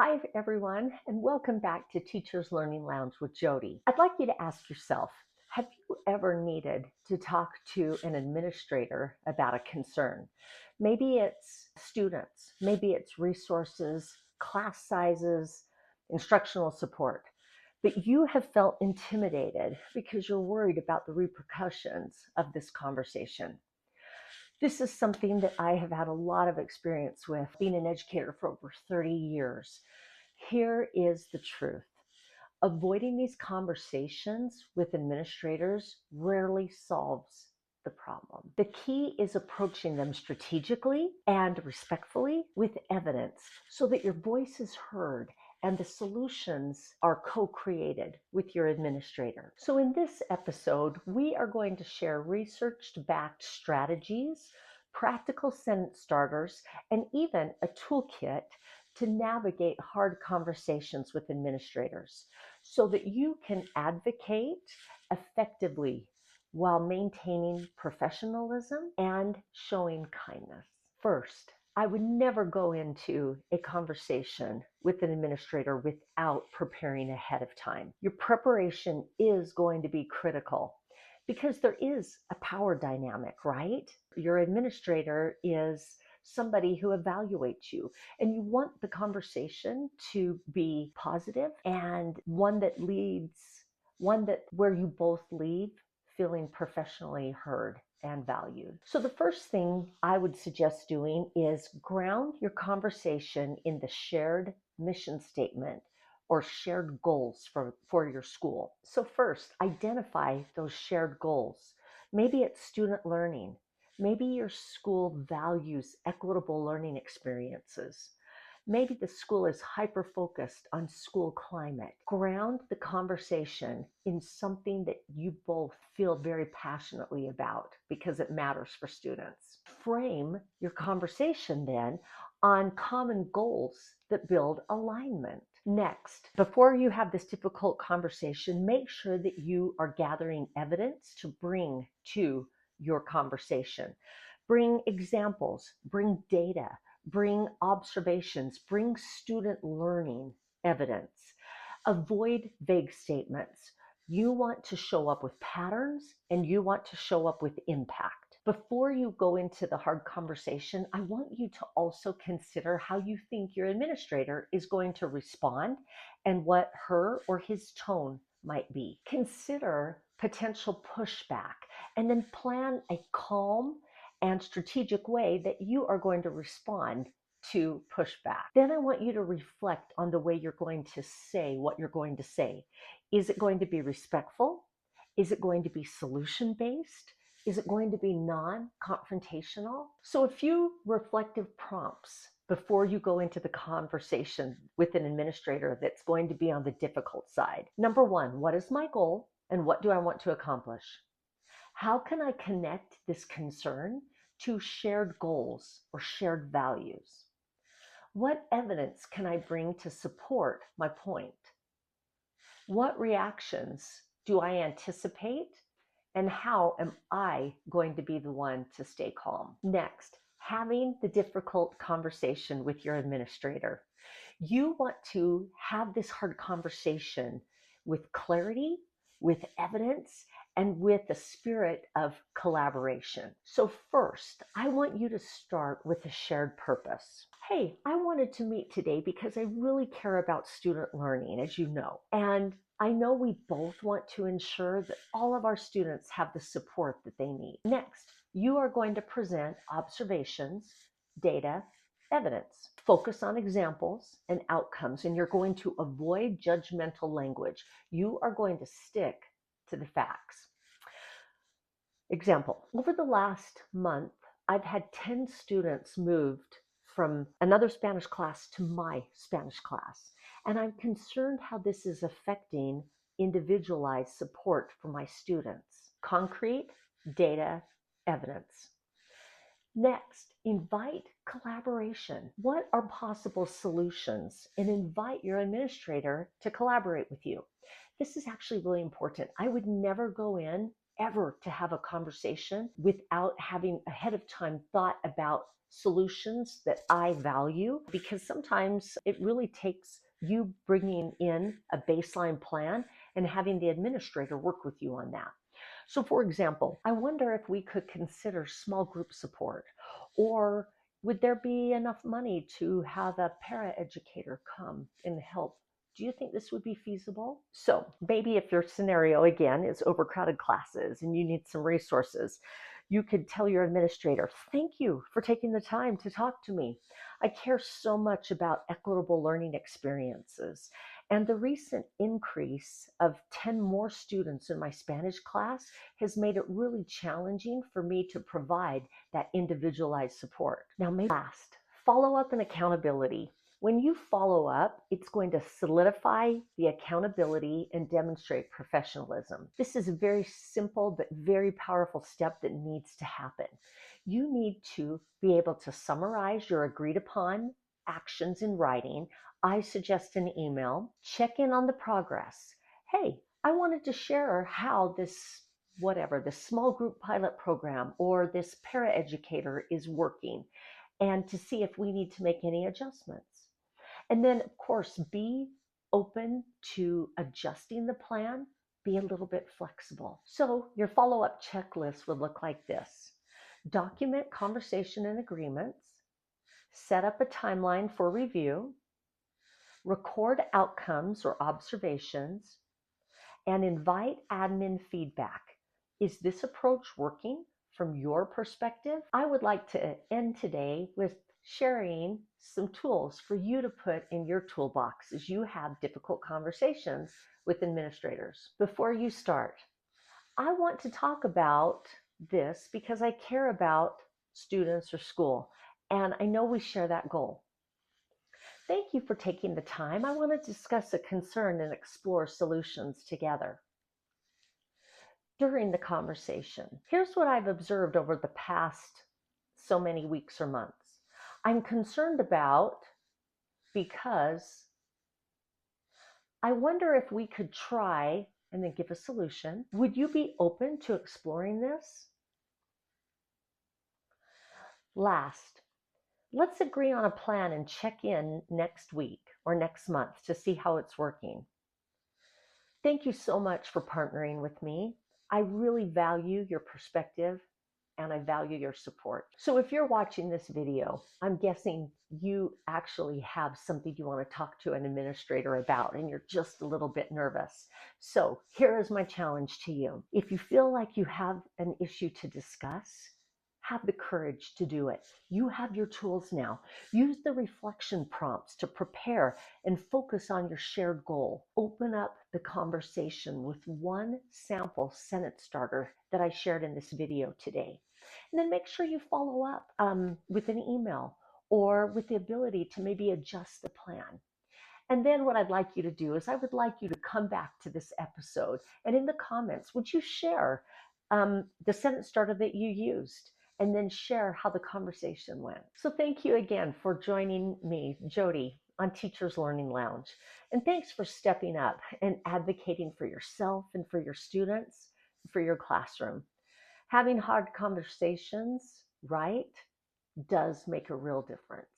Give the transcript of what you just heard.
Hi, everyone, and welcome back to Teachers Learning Lounge with Jody. I'd like you to ask yourself, have you ever needed to talk to an administrator about a concern? Maybe it's students, maybe it's resources, class sizes, instructional support, but you have felt intimidated because you're worried about the repercussions of this conversation. This is something that I have had a lot of experience with being an educator for over 30 years. Here is the truth. Avoiding these conversations with administrators rarely solves the problem. The key is approaching them strategically and respectfully with evidence so that your voice is heard and the solutions are co-created with your administrator. So in this episode, we are going to share research-backed strategies, practical sentence starters, and even a toolkit to navigate hard conversations with administrators so that you can advocate effectively while maintaining professionalism and showing kindness. First, I would never go into a conversation with an administrator without preparing ahead of time. Your preparation is going to be critical because there is a power dynamic, right? Your administrator is somebody who evaluates you, and you want the conversation to be positive and one that where you both leave feeling professionally heard and valued. So the first thing I would suggest doing is ground your conversation in the shared mission statement or shared goals for your school. So first, identify those shared goals. Maybe it's student learning. Maybe your school values equitable learning experiences. Maybe the school is hyper-focused on school climate. Ground the conversation in something that you both feel very passionately about because it matters for students. Frame your conversation then on common goals that build alignment. Next, before you have this difficult conversation, make sure that you are gathering evidence to bring to your conversation. Bring examples, bring data, bring observations, bring student learning evidence. Avoid vague statements. You want to show up with patterns and you want to show up with impact. Before you go into the hard conversation, I want you to also consider how you think your administrator is going to respond and what her or his tone might be. Consider potential pushback and then plan a calm and strategic way that you are going to respond to pushback. Then I want you to reflect on the way you're going to say what you're going to say. Is it going to be respectful? Is it going to be solution-based? Is it going to be non-confrontational? So a few reflective prompts before you go into the conversation with an administrator that's going to be on the difficult side. Number one, what is my goal and what do I want to accomplish? How can I connect this concern to shared goals or shared values? What evidence can I bring to support my point? What reactions do I anticipate? And how am I going to be the one to stay calm? Next, having the difficult conversation with your administrator. You want to have this hard conversation with clarity, with evidence, and with the spirit of collaboration. So first, I want you to start with a shared purpose. Hey, I wanted to meet today because I really care about student learning, as you know. And I know we both want to ensure that all of our students have the support that they need. Next, you are going to present observations, data, evidence. Focus on examples and outcomes, and you're going to avoid judgmental language. You are going to stick to the facts. Example, over the last month, I've had 10 students moved from another Spanish class to my Spanish class, and I'm concerned how this is affecting individualized support for my students. Concrete, data, evidence. Next, invite collaboration. What are possible solutions? And invite your administrator to collaborate with you. This is actually really important. I would never go in ever to have a conversation without having ahead of time thought about solutions that I value, because sometimes it really takes you bringing in a baseline plan and having the administrator work with you on that. So, for example, I wonder if we could consider small group support, or would there be enough money to have a paraeducator come and help? Do you think this would be feasible? So maybe if your scenario again is overcrowded classes and you need some resources, you could tell your administrator, thank you for taking the time to talk to me. I care so much about equitable learning experiences. And the recent increase of 10 more students in my Spanish class has made it really challenging for me to provide that individualized support. Now, maybe last, follow up and accountability. When you follow up, it's going to solidify the accountability and demonstrate professionalism. This is a very simple but very powerful step that needs to happen. You need to be able to summarize your agreed upon actions in writing. I suggest an email, check in on the progress. Hey, I wanted to share how this small group pilot program or this paraeducator is working, and to see if we need to make any adjustments. And then, of course, be open to adjusting the plan, be a little bit flexible. So your follow-up checklist would look like this. Document conversation and agreements, set up a timeline for review, record outcomes or observations, and invite admin feedback. Is this approach working from your perspective? I would like to end today with sharing some tools for you to put in your toolbox as you have difficult conversations with administrators. Before you start, I want to talk about this because I care about students or school, and I know we share that goal. Thank you for taking the time. I want to discuss a concern and explore solutions together. During the conversation, here's what I've observed over the past so many weeks or months. I'm concerned about because I wonder if we could try and then give a solution. Would you be open to exploring this? Last, let's agree on a plan and check in next week or next month to see how it's working. Thank you so much for partnering with me. I really value your perspective and I value your support. So if you're watching this video, I'm guessing you actually have something you want to talk to an administrator about and you're just a little bit nervous. So here is my challenge to you. If you feel like you have an issue to discuss, have the courage to do it. You have your tools now. Use the reflection prompts to prepare and focus on your shared goal. Open up the conversation with one sample sentence starter that I shared in this video today. And then make sure you follow up with an email or with the ability to maybe adjust the plan. And then what I'd like you to do is I would like you to come back to this episode and in the comments, would you share the sentence starter that you used? And then share how the conversation went. So thank you again for joining me, Jody, on Teachers Learning Lounge. And thanks for stepping up and advocating for yourself and for your students, for your classroom. Having hard conversations, right, does make a real difference.